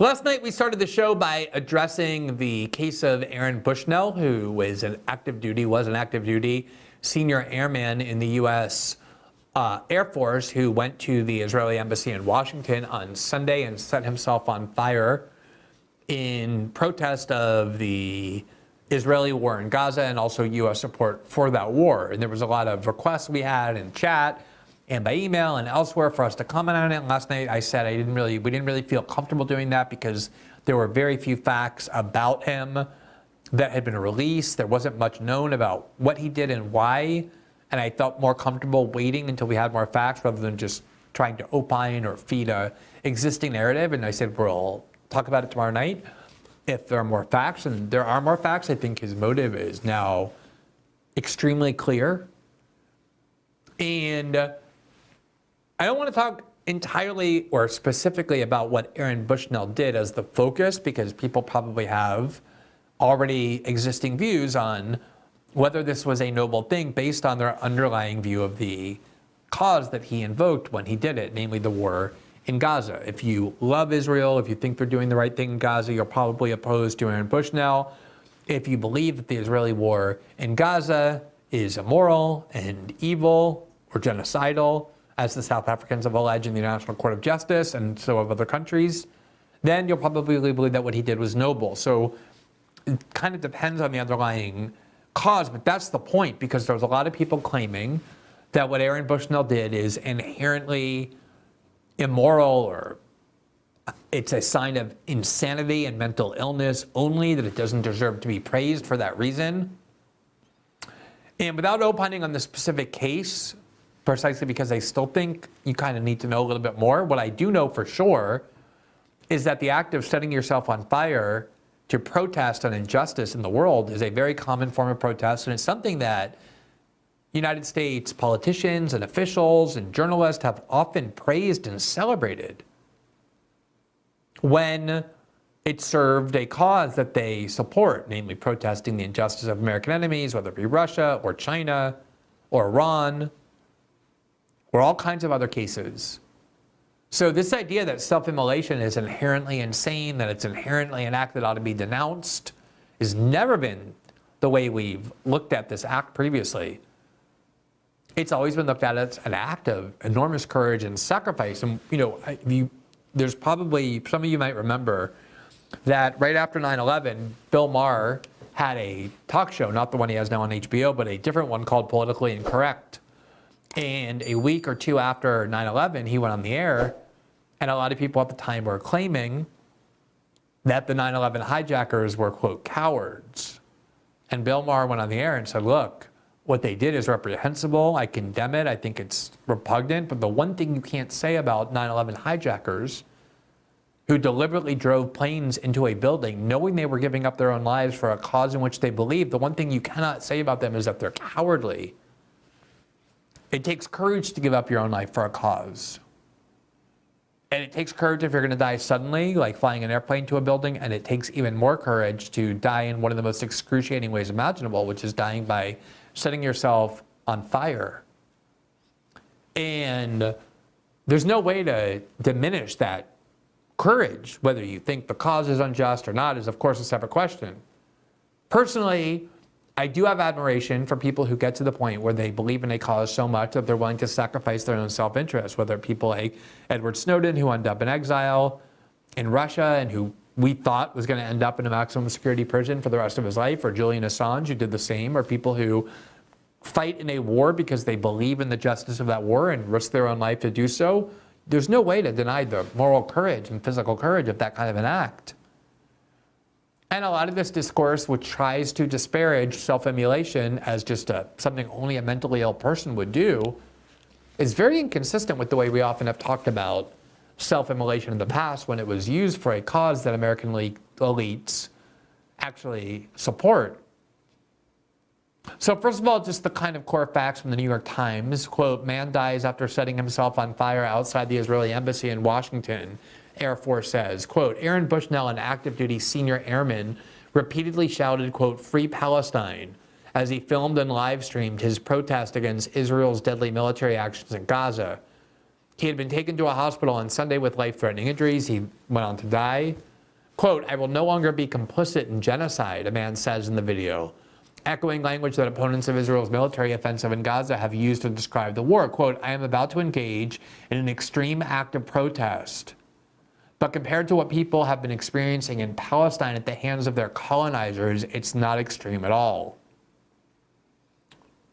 Last night, we started the show by addressing the case of Aaron Bushnell, who was an active duty senior airman in the U.S. Air Force, who went to the Israeli embassy in Washington on Sunday and set himself on fire in protest of the Israeli war in Gaza and also U.S. support for that war. And there was a lot of requests we had in chat and by email and elsewhere for us to comment on it. Last night I said we didn't really feel comfortable doing that because there were very few facts about him that had been released. There wasn't much known about what he did and why. And I felt more comfortable waiting until we had more facts rather than just trying to opine or feed a existing narrative. And I said, we'll talk about it tomorrow night if there are more facts. And there are more facts. I think his motive is now extremely clear. And I don't want to talk entirely or specifically about what Aaron Bushnell did as the focus, because people probably have already existing views on whether this was a noble thing based on their underlying view of the cause that he invoked when he did it, namely the war in Gaza. If you love Israel, if you think they're doing the right thing in Gaza, you're probably opposed to Aaron Bushnell. If you believe that the Israeli war in Gaza is immoral and evil or genocidal, as the South Africans have alleged in the International Court of Justice and so have other countries, then you'll probably believe that what he did was noble. So it kind of depends on the underlying cause, but that's the point, because there's a lot of people claiming that what Aaron Bushnell did is inherently immoral, or it's a sign of insanity and mental illness only, that it doesn't deserve to be praised for that reason. And without opining on the specific case, precisely because I still think you kind of need to know a little bit more, what I do know for sure is that the act of setting yourself on fire to protest an injustice in the world is a very common form of protest, and it's something that United States politicians and officials and journalists have often praised and celebrated when it served a cause that they support, namely protesting the injustice of American enemies, whether it be Russia or China or Iran or all kinds of other cases. So this idea that self-immolation is inherently insane, that it's inherently an act that ought to be denounced, has never been the way we've looked at this act previously. It's always been looked at as an act of enormous courage and sacrifice. And there's probably, some of you might remember that right after 9/11, Bill Maher had a talk show, not the one he has now on HBO, but a different one called Politically Incorrect. And a week or two after 9/11, he went on the air, and a lot of people at the time were claiming that the 9/11 hijackers were, quote, cowards. And Bill Maher went on the air and said, look, what they did is reprehensible. I condemn it. I think it's repugnant. But the one thing you can't say about 9/11 hijackers who deliberately drove planes into a building knowing they were giving up their own lives for a cause in which they believe, the one thing you cannot say about them is that they're cowardly. It takes courage to give up your own life for a cause. And it takes courage if you're going to die suddenly, like flying an airplane to a building, and it takes even more courage to die in one of the most excruciating ways imaginable, which is dying by setting yourself on fire. And there's no way to diminish that courage. Whether you think the cause is unjust or not is, of course, a separate question. Personally, I do have admiration for people who get to the point where they believe in a cause so much that they're willing to sacrifice their own self-interest, whether people like Edward Snowden, who ended up in exile in Russia and who we thought was going to end up in a maximum security prison for the rest of his life, or Julian Assange, who did the same, or people who fight in a war because they believe in the justice of that war and risk their own life to do so. There's no way to deny the moral courage and physical courage of that kind of an act. And a lot of this discourse, which tries to disparage self-immolation as just something only a mentally ill person would do, is very inconsistent with the way we often have talked about self-immolation in the past when it was used for a cause that American elites actually support. So first of all, just the kind of core facts from the New York Times. Quote, man dies after setting himself on fire outside the Israeli embassy in Washington. Air Force says, quote, Aaron Bushnell, an active duty senior airman, repeatedly shouted, quote, free Palestine, as he filmed and live streamed his protest against Israel's deadly military actions in Gaza. He had been taken to a hospital on Sunday with life-threatening injuries. He went on to die. Quote, "I will no longer be complicit in genocide," a man says in the video, echoing language that opponents of Israel's military offensive in Gaza have used to describe the war. Quote, "I am about to engage in an extreme act of protest. But compared to what people have been experiencing in Palestine at the hands of their colonizers, it's not extreme at all."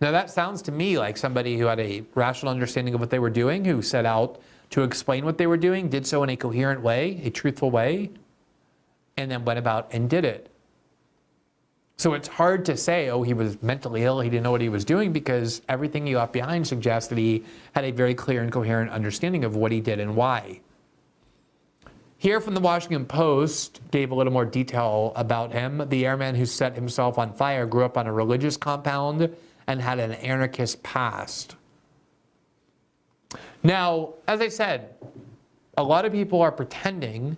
Now that sounds to me like somebody who had a rational understanding of what they were doing, who set out to explain what they were doing, did so in a coherent way, a truthful way, and then went about and did it. So it's hard to say, oh, he was mentally ill, he didn't know what he was doing, because everything he left behind suggests that he had a very clear and coherent understanding of what he did and why. Here from the Washington Post gave a little more detail about him. The airman who set himself on fire grew up on a religious compound and had an anarchist past. Now, as I said, a lot of people are pretending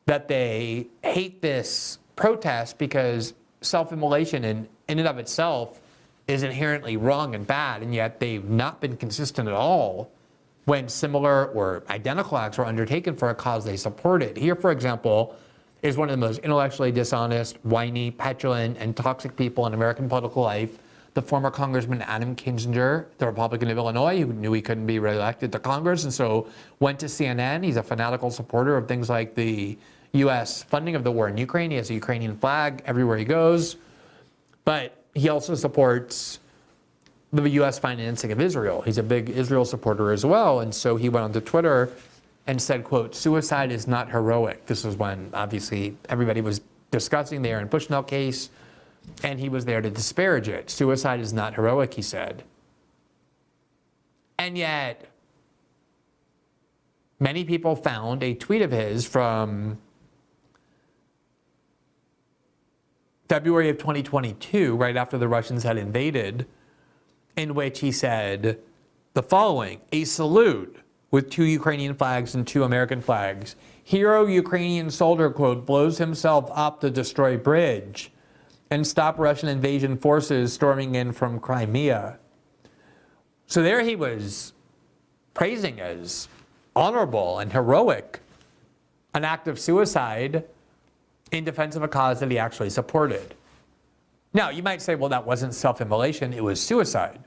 that they hate this protest because self-immolation in and of itself is inherently wrong and bad, and yet they've not been consistent at all when similar or identical acts were undertaken for a cause they supported. Here, for example, is one of the most intellectually dishonest, whiny, petulant, and toxic people in American political life, the former Congressman Adam Kinzinger, the Republican of Illinois, who knew he couldn't be reelected to Congress, and so went to CNN. He's a fanatical supporter of things like the U.S. funding of the war in Ukraine. He has a Ukrainian flag everywhere he goes. But he also supports the U.S. financing of Israel. He's a big Israel supporter as well. And so he went onto Twitter and said, quote, "Suicide is not heroic." This was when, obviously, everybody was discussing the Aaron Bushnell case, and he was there to disparage it. "Suicide is not heroic," he said. And yet, many people found a tweet of his from February of 2022, right after the Russians had invaded, in which he said the following: "A salute with 2 Ukrainian flags and 2 American flags. Hero Ukrainian soldier, quote, blows himself up to destroy bridge and stop Russian invasion forces storming in from Crimea." So there he was praising as honorable and heroic an act of suicide in defense of a cause that he actually supported. Now, you might say, well, that wasn't self-immolation, it was suicide.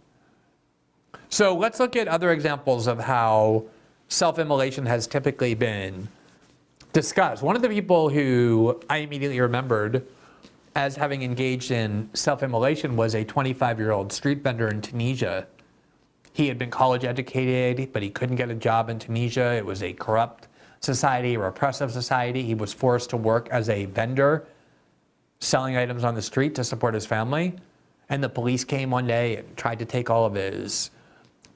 So let's look at other examples of how self-immolation has typically been discussed. One of the people who I immediately remembered as having engaged in self-immolation was a 25-year-old street vendor in Tunisia. He had been college educated, but he couldn't get a job in Tunisia. It was a corrupt society, a repressive society. He was forced to work as a vendor, selling items on the street to support his family. And the police came one day and tried to take all of his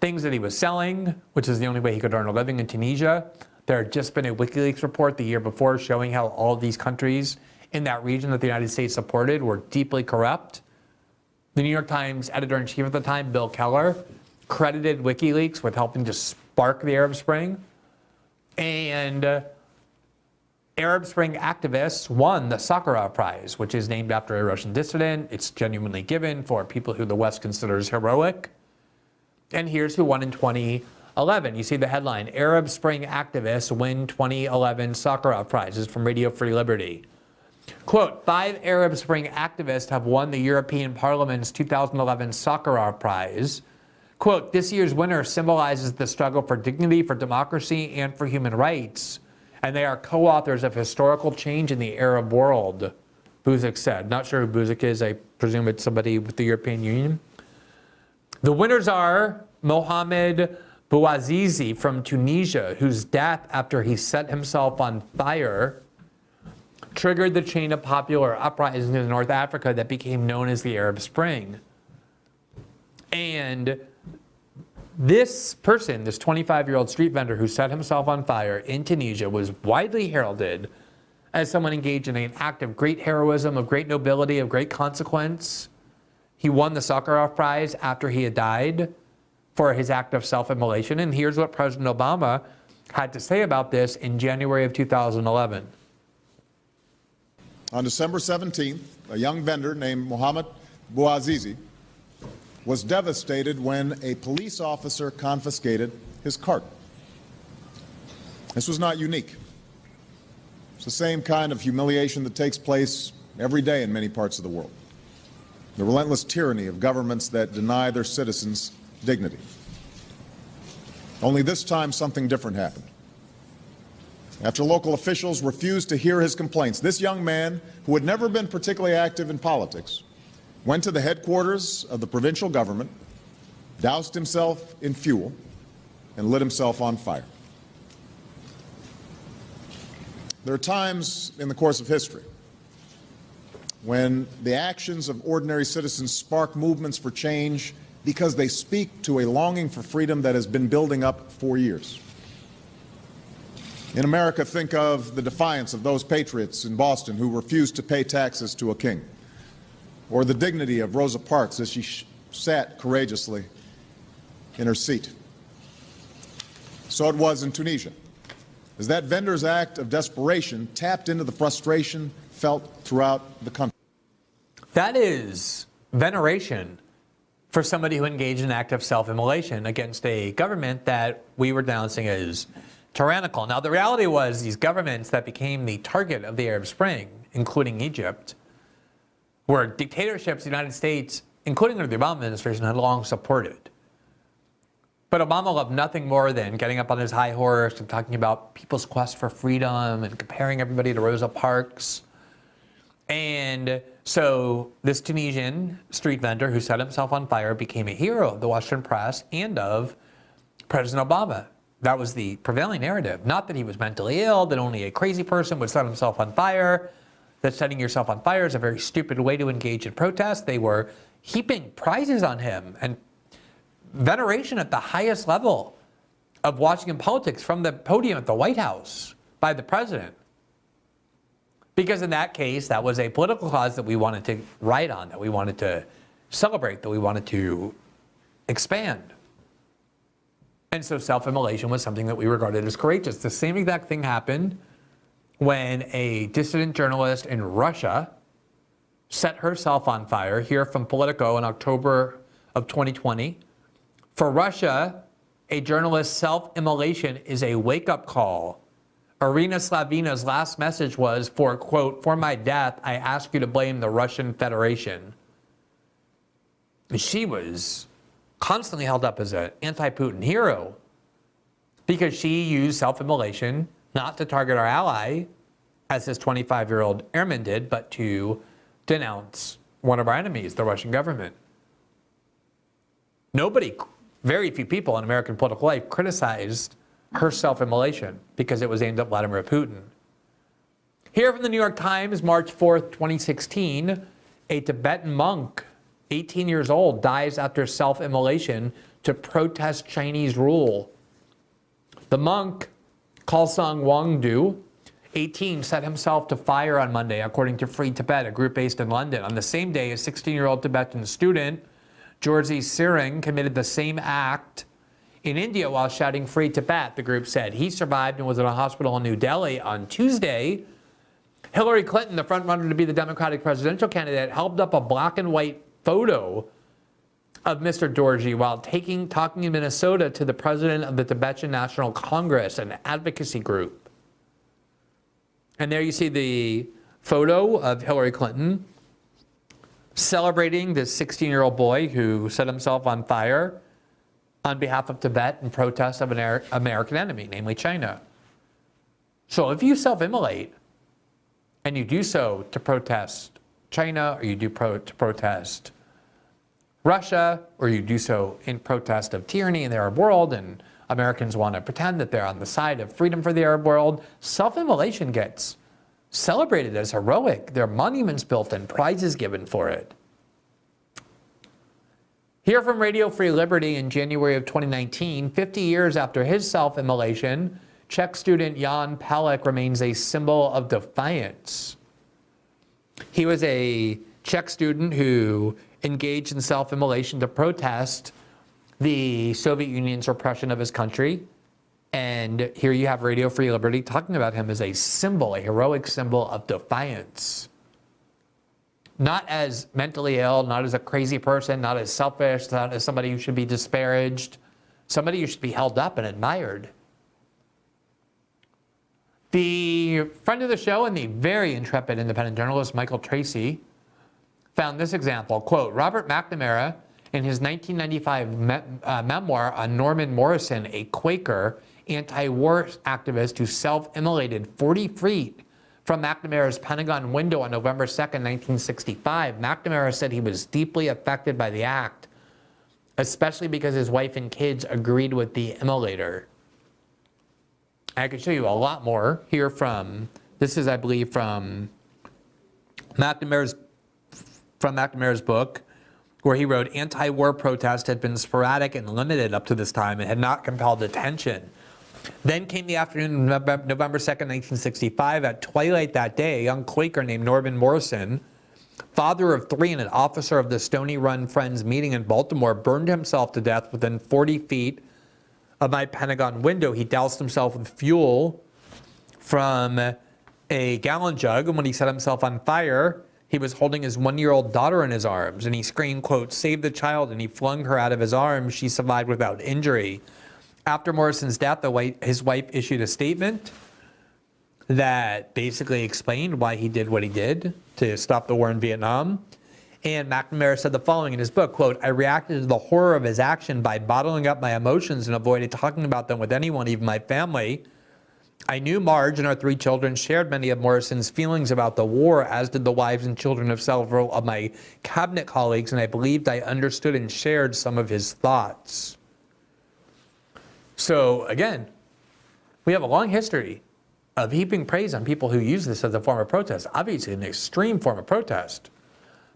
things that he was selling, which is the only way he could earn a living in Tunisia. There had just been a WikiLeaks report the year before showing how all of these countries in that region that the United States supported were deeply corrupt. The New York Times editor-in-chief at the time, Bill Keller, credited WikiLeaks with helping to spark the Arab Spring. And Arab Spring activists won the Sakharov Prize, which is named after a Russian dissident. It's genuinely given for people who the West considers heroic. And here's who won in 2011. You see the headline, "Arab Spring activists win 2011 Sakharov Prizes" from Radio Free Liberty. Quote, 5 Arab Spring activists have won the European Parliament's 2011 Sakharov Prize. Quote, "This year's winner symbolizes the struggle for dignity, for democracy, and for human rights. And they are co-authors of historical change in the Arab world," Buzek said. Not sure who Buzek is. I presume it's somebody with the European Union. The winners are Mohamed Bouazizi from Tunisia, whose death after he set himself on fire triggered the chain of popular uprisings in North Africa that became known as the Arab Spring. And this person, this 25-year-old street vendor who set himself on fire in Tunisia, was widely heralded as someone engaged in an act of great heroism, of great nobility, of great consequence. He won the Sakharov Prize after he had died for his act of self-immolation. And here's what President Obama had to say about this in January of 2011. On December 17th, a young vendor named Mohamed Bouazizi was devastated when a police officer confiscated his cart. This was not unique. It's the same kind of humiliation that takes place every day in many parts of the world. The relentless tyranny of governments that deny their citizens dignity. Only this time something different happened. After local officials refused to hear his complaints, this young man, who had never been particularly active in politics, went to the headquarters of the provincial government, doused himself in fuel, and lit himself on fire. There are times in the course of history when the actions of ordinary citizens spark movements for change because they speak to a longing for freedom that has been building up for years. In America, think of the defiance of those patriots in Boston who refused to pay taxes to a king, or the dignity of Rosa Parks as she sat courageously in her seat. So it was in Tunisia, as that vendor's act of desperation tapped into the frustration felt throughout the country. That is veneration for somebody who engaged in an act of self-immolation against a government that we were denouncing as tyrannical. Now, the reality was these governments that became the target of the Arab Spring, including Egypt, were dictatorships the United States, including under the Obama administration, had long supported. But Obama loved nothing more than getting up on his high horse and talking about people's quest for freedom and comparing everybody to Rosa Parks. And so this Tunisian street vendor who set himself on fire became a hero of the Western press and of President Obama. That was the prevailing narrative. Not that he was mentally ill, that only a crazy person would set himself on fire, that setting yourself on fire is a very stupid way to engage in protest. They were heaping prizes on him and veneration at the highest level of Washington politics from the podium at the White House by the president. Because in that case, that was a political cause that we wanted to write on, that we wanted to celebrate, that we wanted to expand. And so self-immolation was something that we regarded as courageous. The same exact thing happened when a dissident journalist in Russia set herself on fire, here from Politico in October of 2020. For Russia, a journalist's self-immolation is a wake-up call. Irina Slavina's last message was, for, quote, "For my death, I ask you to blame the Russian Federation." She was constantly held up as an anti-Putin hero because she used self-immolation not to target our ally, as this 25-year-old airman did, but to denounce one of our enemies, the Russian government. Very few people in American political life criticized her self-immolation because it was aimed at Vladimir Putin. Here from the New York Times, March 4th, 2016, a Tibetan monk, 18 years old, dies after self-immolation to protest Chinese rule. The monk, Khalsang Wangdu, 18, set himself to fire on Monday, according to Free Tibet, a group based in London. On the same day, a 16-year-old Tibetan student, Georgi Sering, committed the same act in India while shouting "Free Tibet," the group said. He survived and was in a hospital in New Delhi on Tuesday. Hillary Clinton, the frontrunner to be the Democratic presidential candidate, held up a black and white photo of Mr. Dorji while talking in Minnesota to the president of the Tibetan National Congress, an advocacy group. And there you see the photo of Hillary Clinton celebrating this 16-year-old boy who set himself on fire on behalf of Tibet in protest of an American enemy, namely China. So if you self-immolate and you do so to protest China, or you do to protest Russia, or you do so in protest of tyranny in the Arab world, and Americans want to pretend that they're on the side of freedom for the Arab world, self-immolation gets celebrated as heroic. There are monuments built and prizes given for it. Here from Radio Free Liberty in January of 2019, 50 years after his self-immolation, Czech student Jan Palek remains a symbol of defiance. He was a Czech student who engaged in self-immolation to protest the Soviet Union's repression of his country. And here you have Radio Free Liberty talking about him as a symbol, a heroic symbol of defiance. Not as mentally ill, not as a crazy person, not as selfish, not as somebody who should be disparaged, somebody who should be held up and admired. The friend of the show and the very intrepid independent journalist Michael Tracy found this example, quote, Robert McNamara, in his 1995 memoir on Norman Morrison, a Quaker anti-war activist who self-immolated 40 feet from McNamara's Pentagon window on November 2nd, 1965. McNamara said he was deeply affected by the act, especially because his wife and kids agreed with the immolator. I could show you a lot more here from, this is, I believe, from McNamara's book, where he wrote, anti-war protests had been sporadic and limited up to this time and had not compelled attention. Then came the afternoon of November 2nd, 1965. At twilight that day, a young Quaker named Norman Morrison, father of 3 and an officer of the Stony Run Friends meeting in Baltimore, burned himself to death within 40 feet of my Pentagon window. He doused himself with fuel from a gallon jug, and when he set himself on fire, he was holding his 1-year-old daughter in his arms, and he screamed, quote, save the child, and he flung her out of his arms. She survived without injury. After Morrison's death, his wife issued a statement that basically explained why he did what he did to stop the war in Vietnam. And McNamara said the following in his book, quote, I reacted to the horror of his action by bottling up my emotions and avoided talking about them with anyone, even my family. I knew Marge and our 3 children shared many of Morrison's feelings about the war, as did the wives and children of several of my cabinet colleagues, and I believed I understood and shared some of his thoughts. So again, we have a long history of heaping praise on people who use this as a form of protest, obviously an extreme form of protest.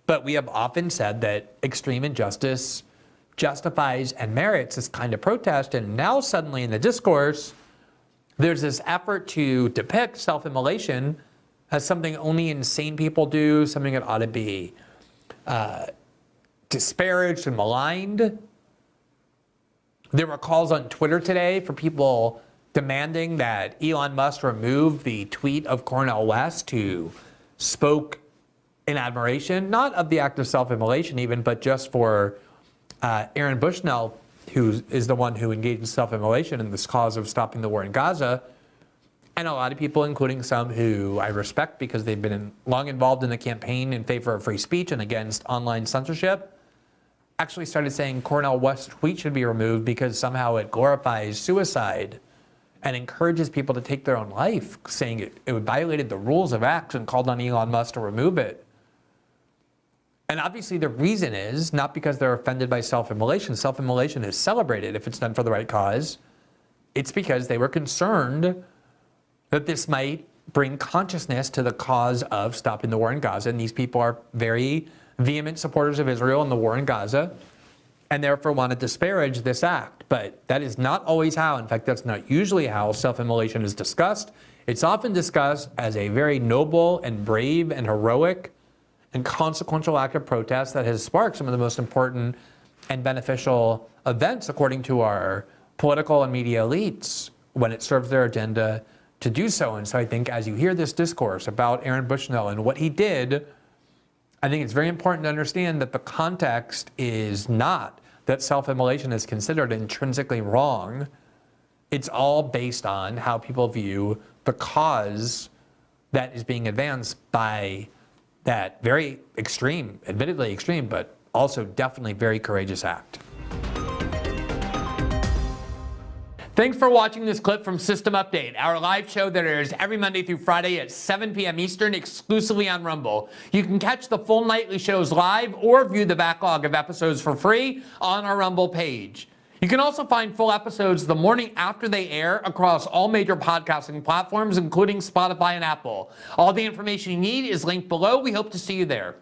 But we have often said that extreme injustice justifies and merits this kind of protest, and now suddenly in the discourse, there's this effort to depict self-immolation as something only insane people do, something that ought to be disparaged and maligned. There were calls on Twitter today for people demanding that Elon Musk remove the tweet of Cornel West, who spoke in admiration, not of the act of self-immolation even, but just for Aaron Bushnell, who is the one who engaged in self-immolation in this cause of stopping the war in Gaza. And a lot of people, including some who I respect because they've been long involved in the campaign in favor of free speech and against online censorship, actually started saying Cornel West's tweet should be removed because somehow it glorifies suicide and encourages people to take their own life, saying it violated the rules of acts, and called on Elon Musk to remove it. And obviously the reason is not because they're offended by self-immolation. Self-immolation is celebrated if it's done for the right cause. It's because they were concerned that this might bring consciousness to the cause of stopping the war in Gaza. And these people are very vehement supporters of Israel and the war in Gaza, and therefore want to disparage this act. But that is not always how, in fact, that's not usually how self-immolation is discussed. It's often discussed as a very noble and brave and heroic and consequential act of protest that has sparked some of the most important and beneficial events, according to our political and media elites, when it serves their agenda to do so. And so I think as you hear this discourse about Aaron Bushnell and what he did, I think it's very important to understand that the context is not that self-immolation is considered intrinsically wrong. It's all based on how people view the cause that is being advanced by that very extreme, admittedly extreme, but also definitely very courageous act. Thanks for watching this clip from System Update, our live show that airs every Monday through Friday at 7 p.m. Eastern, exclusively on Rumble. You can catch the full nightly shows live or view the backlog of episodes for free on our Rumble page. You can also find full episodes the morning after they air across all major podcasting platforms, including Spotify and Apple. All the information you need is linked below. We hope to see you there.